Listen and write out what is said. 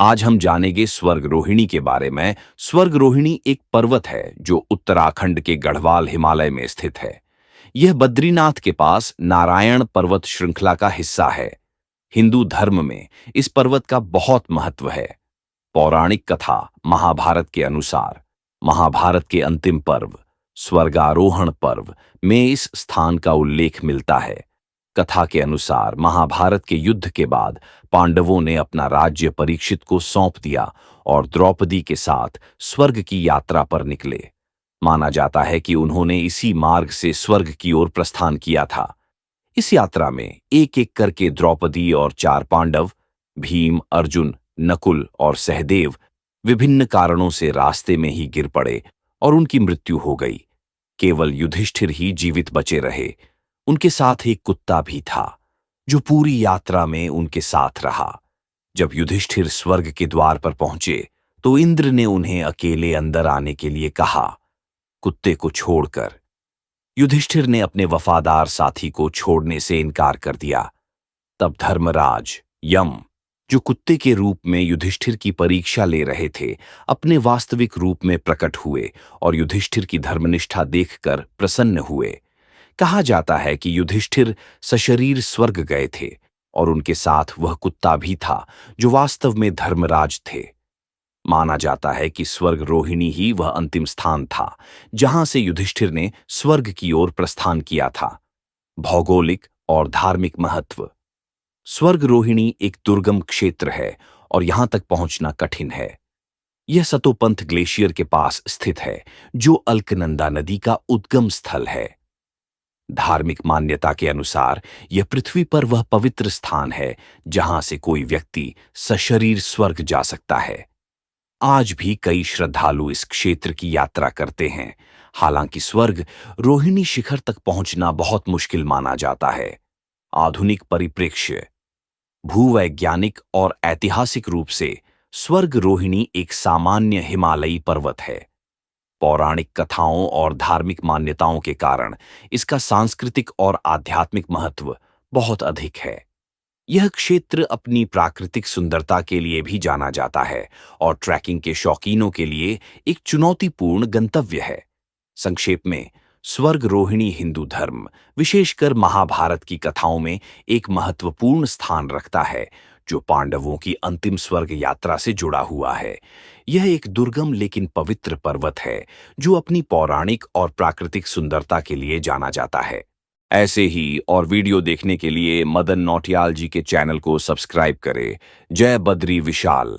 आज हम जानेंगे स्वर्ग रोहिणी के बारे में। स्वर्ग रोहिणी एक पर्वत है जो उत्तराखंड के गढ़वाल हिमालय में स्थित है। यह बद्रीनाथ के पास नारायण पर्वत श्रृंखला का हिस्सा है। हिंदू धर्म में इस पर्वत का बहुत महत्व है। पौराणिक कथा महाभारत के अनुसार महाभारत के अंतिम पर्व स्वर्गारोहण पर्व में इस स्थान का उल्लेख मिलता है। कथा के अनुसार महाभारत के युद्ध के बाद पांडवों ने अपना राज्य परीक्षित को सौंप दिया और द्रौपदी के साथ स्वर्ग की यात्रा पर निकले। माना जाता है कि उन्होंने इसी मार्ग से स्वर्ग की ओर प्रस्थान किया था। इस यात्रा में एक एक करके द्रौपदी और चार पांडव भीम, अर्जुन, नकुल और सहदेव विभिन्न कारणों से रास्ते में ही गिर पड़े और उनकी मृत्यु हो गई। केवल युधिष्ठिर ही जीवित बचे रहे। उनके साथ एक कुत्ता भी था जो पूरी यात्रा में उनके साथ रहा। जब युधिष्ठिर स्वर्ग के द्वार पर पहुंचे तो इंद्र ने उन्हें अकेले अंदर आने के लिए कहा, कुत्ते को छोड़कर। युधिष्ठिर ने अपने वफादार साथी को छोड़ने से इनकार कर दिया। तब धर्मराज यम, जो कुत्ते के रूप में युधिष्ठिर की परीक्षा ले रहे थे, अपने वास्तविक रूप में प्रकट हुए और युधिष्ठिर की धर्मनिष्ठा देखकर प्रसन्न हुए। कहा जाता है कि युधिष्ठिर सशरीर स्वर्ग गए थे और उनके साथ वह कुत्ता भी था जो वास्तव में धर्मराज थे। माना जाता है कि स्वर्ग रोहिणी ही वह अंतिम स्थान था जहां से युधिष्ठिर ने स्वर्ग की ओर प्रस्थान किया था। भौगोलिक और धार्मिक महत्व। स्वर्ग रोहिणी एक दुर्गम क्षेत्र है और यहां तक पहुंचना कठिन है। यह सतोपंथ ग्लेशियर के पास स्थित है जो अलकनंदा नदी का उद्गम स्थल है। धार्मिक मान्यता के अनुसार यह पृथ्वी पर वह पवित्र स्थान है जहां से कोई व्यक्ति सशरीर स्वर्ग जा सकता है। आज भी कई श्रद्धालु इस क्षेत्र की यात्रा करते हैं। हालांकि स्वर्ग रोहिणी शिखर तक पहुंचना बहुत मुश्किल माना जाता है। आधुनिक परिप्रेक्ष्य। भूवैज्ञानिक और ऐतिहासिक रूप से स्वर्ग रोहिणी एक सामान्य हिमालयी पर्वत है। पौराणिक कथाओं और धार्मिक मान्यताओं के कारण इसका सांस्कृतिक और आध्यात्मिक महत्व बहुत अधिक है। यह क्षेत्र अपनी प्राकृतिक सुंदरता के लिए भी जाना जाता है और ट्रैकिंग के शौकीनों के लिए एक चुनौतीपूर्ण गंतव्य है। संक्षेप में, स्वर्ग रोहिणी हिंदू धर्म, विशेषकर महाभारत की कथाओं में एक महत्वपूर्ण स्थान रखता है जो पांडवों की अंतिम स्वर्ग यात्रा से जुड़ा हुआ है। यह एक दुर्गम लेकिन पवित्र पर्वत है जो अपनी पौराणिक और प्राकृतिक सुंदरता के लिए जाना जाता है। ऐसे ही और वीडियो देखने के लिए मदन नौटियाल जी के चैनल को सब्सक्राइब करें। जय बद्री विशाल।